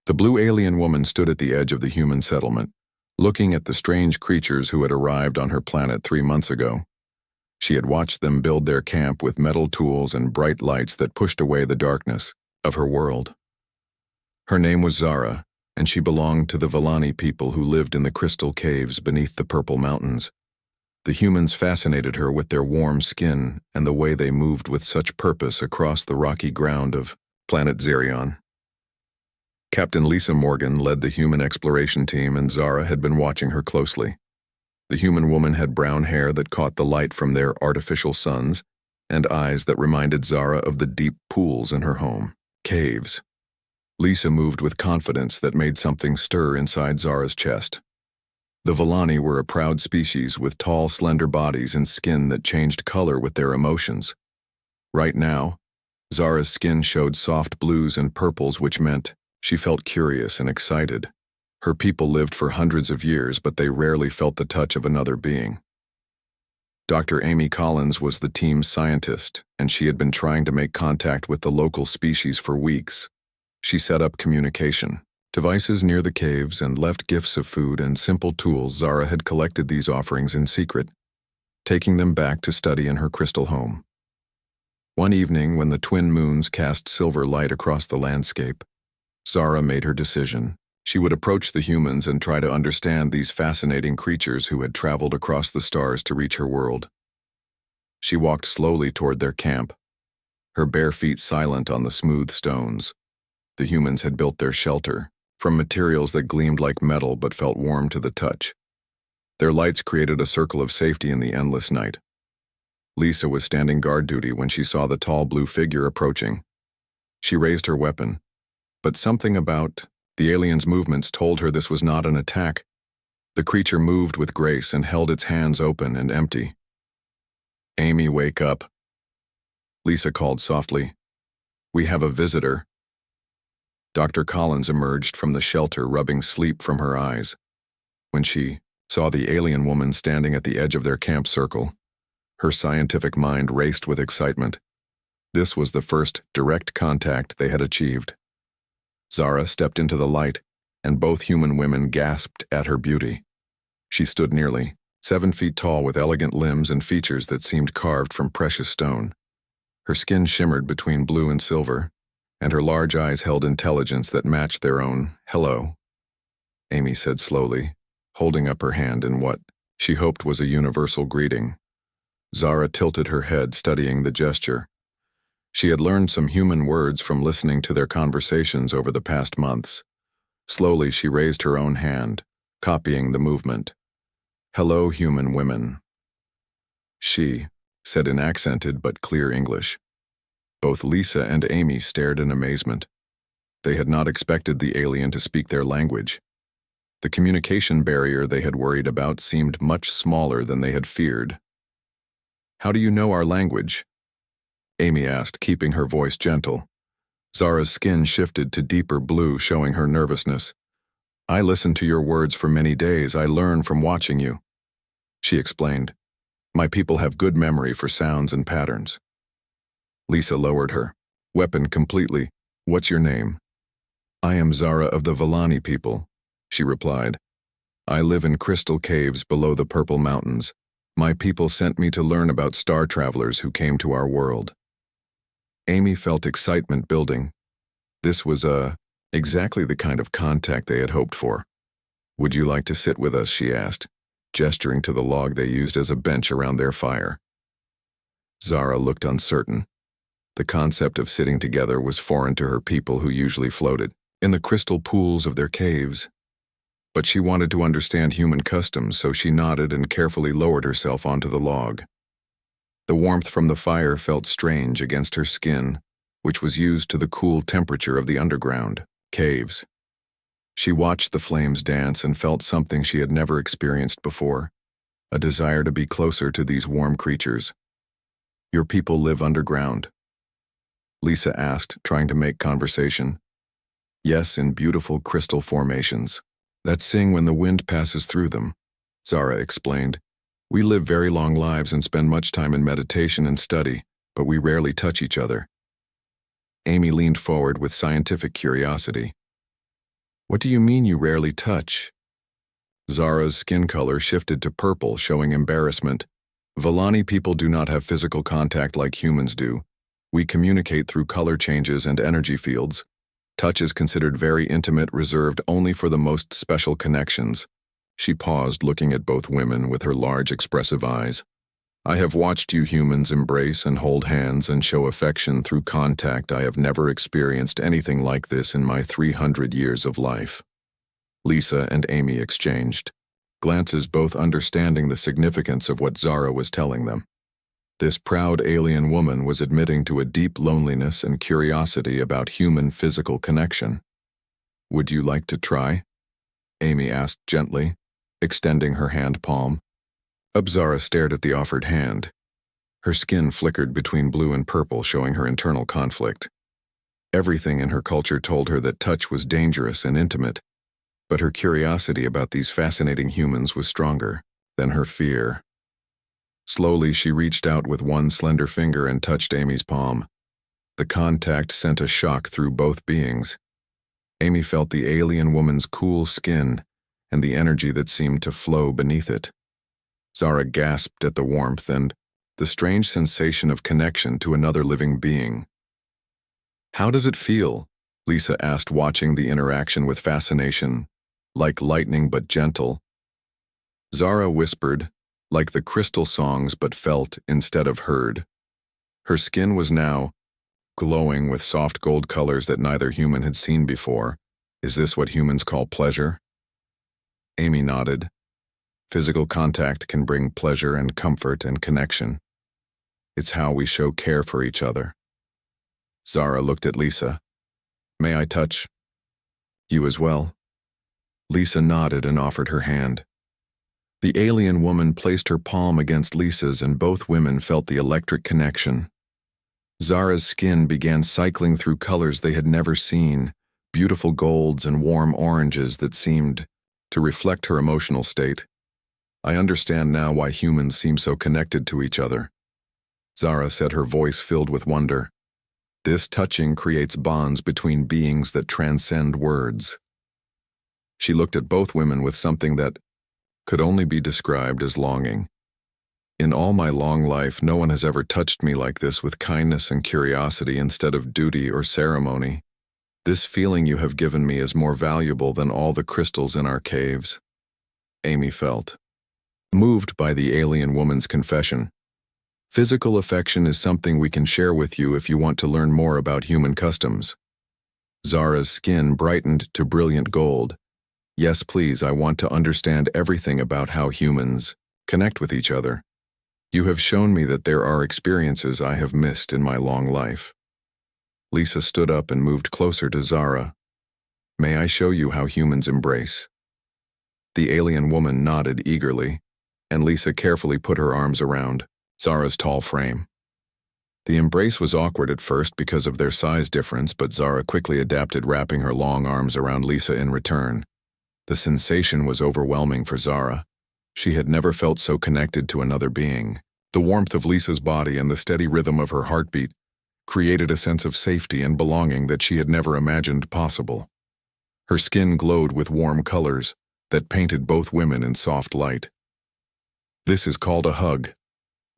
The blue alien woman stood at the edge of the human settlement, looking at the strange creatures who had arrived on her planet 3 months ago. She had watched them build their camp with metal tools and bright lights that pushed away the darkness of her world. Her name was Zara, and she belonged to the Villani people who lived in the crystal caves beneath the purple mountains. The humans fascinated her with their warm skin and the way they moved with such purpose across the rocky ground of planet Zerion. Captain Lisa Morgan led the human exploration team, and Zara had been watching her closely. The human woman had brown hair that caught the light from their artificial suns, and eyes that reminded Zara of the deep pools in her home, caves. Lisa moved with confidence that made something stir inside Zara's chest. The Villani were a proud species with tall, slender bodies and skin that changed color with their emotions. Right now, Zara's skin showed soft blues and purples, which meant she felt curious and excited. Her people lived for hundreds of years, but they rarely felt the touch of another being. Dr. Amy Collins was the team's scientist, and she had been trying to make contact with the local species for weeks. She set up communication devices near the caves and left gifts of food and simple tools. Zara had collected these offerings in secret, taking them back to study in her crystal home. One evening, when the twin moons cast silver light across the landscape, Zara made her decision. She would approach the humans and try to understand these fascinating creatures who had traveled across the stars to reach her world. She walked slowly toward their camp, her bare feet silent on the smooth stones. The humans had built their shelter from materials that gleamed like metal but felt warm to the touch. Their lights created a circle of safety in the endless night. Lisa was standing guard duty when she saw the tall blue figure approaching. She raised her weapon, but something about the alien's movements told her this was not an attack. The creature moved with grace and held its hands open and empty. "Amy, wake up," Lisa called softly. "We have a visitor." Dr. Collins emerged from the shelter, rubbing sleep from her eyes. When she saw the alien woman standing at the edge of their camp circle, her scientific mind raced with excitement. This was the first direct contact they had achieved. Zara stepped into the light, and both human women gasped at her beauty. She stood nearly 7 feet tall with elegant limbs and features that seemed carved from precious stone. Her skin shimmered between blue and silver, and her large eyes held intelligence that matched their own. "Hello," Amy said slowly, holding up her hand in what she hoped was a universal greeting. Zara tilted her head, studying the gesture. She had learned some human words from listening to their conversations over the past months. Slowly, she raised her own hand, copying the movement. "Hello, human women," she said in accented but clear English. Both Lisa and Amy stared in amazement. They had not expected the alien to speak their language. The communication barrier they had worried about seemed much smaller than they had feared. "How do you know our language?" Amy asked, keeping her voice gentle. Zara's skin shifted to deeper blue, showing her nervousness. "I listened to your words for many days. I learned from watching you," she explained. "My people have good memory for sounds and patterns." Lisa lowered her weapon completely. "What's your name?" "I am Zara of the Villani people," she replied. "I live in crystal caves below the Purple Mountains. My people sent me to learn about star travelers who came to our world." Amy felt excitement building. This was exactly the kind of contact they had hoped for. "Would you like to sit with us?" she asked, gesturing to the log they used as a bench around their fire. Zara looked uncertain. The concept of sitting together was foreign to her people, who usually floated in the crystal pools of their caves. But she wanted to understand human customs, so she nodded and carefully lowered herself onto the log. The warmth from the fire felt strange against her skin, which was used to the cool temperature of the underground caves. She watched the flames dance and felt something she had never experienced before, a desire to be closer to these warm creatures. "Your people live underground?" Lisa asked, trying to make conversation. "Yes, in beautiful crystal formations that sing when the wind passes through them," Zara explained. "We live very long lives and spend much time in meditation and study, but we rarely touch each other." Amy leaned forward with scientific curiosity. What do you mean you rarely touch? Zara's skin color shifted to purple, showing embarrassment. Villani people do not have physical contact like humans do. We communicate through color changes and energy fields. Touch is considered very intimate, reserved only for the most special connections. She paused, looking at both women with her large, expressive eyes. I have watched you humans embrace and hold hands and show affection through contact. I have never experienced anything like this in my 300 years of life. Lisa and Amy exchanged glances, both understanding the significance of what Zara was telling them. This proud alien woman was admitting to a deep loneliness and curiosity about human physical connection. Would you like to try? Amy asked gently, extending her hand palm. Zara stared at the offered hand. Her skin flickered between blue and purple, showing her internal conflict. Everything in her culture told her that touch was dangerous and intimate, but her curiosity about these fascinating humans was stronger than her fear. Slowly, she reached out with one slender finger and touched Amy's palm. The contact sent a shock through both beings. Amy felt the alien woman's cool skin and the energy that seemed to flow beneath it. Zara gasped at the warmth and the strange sensation of connection to another living being. How does it feel? Lisa asked, watching the interaction with fascination. Like lightning but gentle. Zara whispered, like the crystal songs but felt instead of heard. Her skin was now glowing with soft gold colors that neither human had seen before. Is this what humans call pleasure? Amy nodded. Physical contact can bring pleasure and comfort and connection. It's how we show care for each other. Zara looked at Lisa. May I touch you as well? Lisa nodded and offered her hand. The alien woman placed her palm against Lisa's, and both women felt the electric connection. Zara's skin began cycling through colors they had never seen, beautiful golds and warm oranges that seemed to reflect her emotional state. I understand now why humans seem so connected to each other. Zara said, her voice filled with wonder. This touching creates bonds between beings that transcend words. She looked at both women with something that could only be described as longing. In all my long life, no one has ever touched me like this, with kindness and curiosity instead of duty or ceremony. This feeling you have given me is more valuable than all the crystals in our caves. Amy felt moved by the alien woman's confession. Physical affection is something we can share with you if you want to learn more about human customs. Zara's skin brightened to brilliant gold. Yes, please, I want to understand everything about how humans connect with each other. You have shown me that there are experiences I have missed in my long life. Lisa stood up and moved closer to Zara. May I show you how humans embrace? The alien woman nodded eagerly, and Lisa carefully put her arms around Zara's tall frame. The embrace was awkward at first because of their size difference, but Zara quickly adapted, wrapping her long arms around Lisa in return. The sensation was overwhelming for Zara. She had never felt so connected to another being. The warmth of Lisa's body and the steady rhythm of her heartbeat created a sense of safety and belonging that she had never imagined possible. Her skin glowed with warm colors that painted both women in soft light. This is called a hug,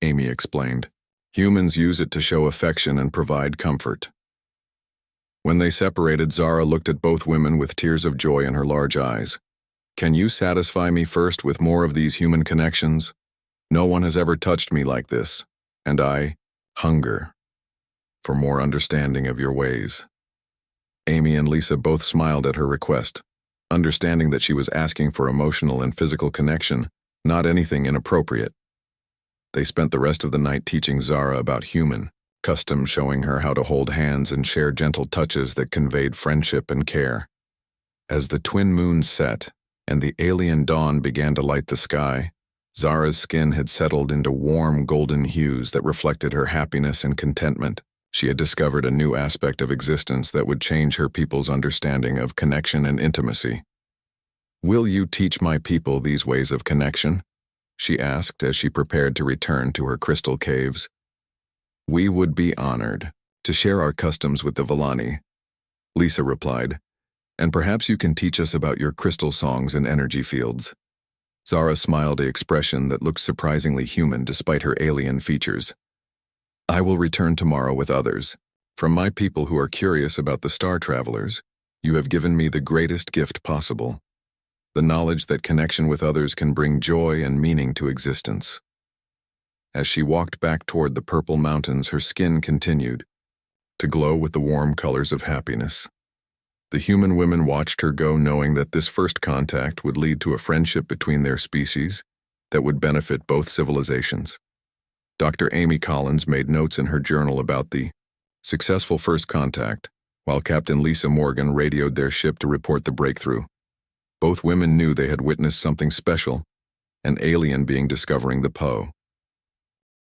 Amy explained. Humans use it to show affection and provide comfort. When they separated, Zara looked at both women with tears of joy in her large eyes. Can you satisfy me first with more of these human connections? No one has ever touched me like this, and I hunger for more understanding of your ways. Amy and Lisa both smiled at her request, understanding that she was asking for emotional and physical connection, not anything inappropriate. They spent the rest of the night teaching Zara about human customs, showing her how to hold hands and share gentle touches that conveyed friendship and care. As the twin moons set and the alien dawn began to light the sky, Zara's skin had settled into warm golden hues that reflected her happiness and contentment. She had discovered a new aspect of existence that would change her people's understanding of connection and intimacy. Will you teach my people these ways of connection? She asked as she prepared to return to her crystal caves. We would be honored to share our customs with the Villani, Lisa replied. And perhaps you can teach us about your crystal songs and energy fields. Zara smiled an expression that looked surprisingly human despite her alien features. I will return tomorrow with others. From my people who are curious about the star travelers, you have given me the greatest gift possible. The knowledge that connection with others can bring joy and meaning to existence. As she walked back toward the purple mountains, her skin continued to glow with the warm colors of happiness. The human women watched her go, knowing that this first contact would lead to a friendship between their species that would benefit both civilizations. Dr. Amy Collins made notes in her journal about the successful first contact, while Captain Lisa Morgan radioed their ship to report the breakthrough. Both women knew they had witnessed something special, an alien being discovering the Poe.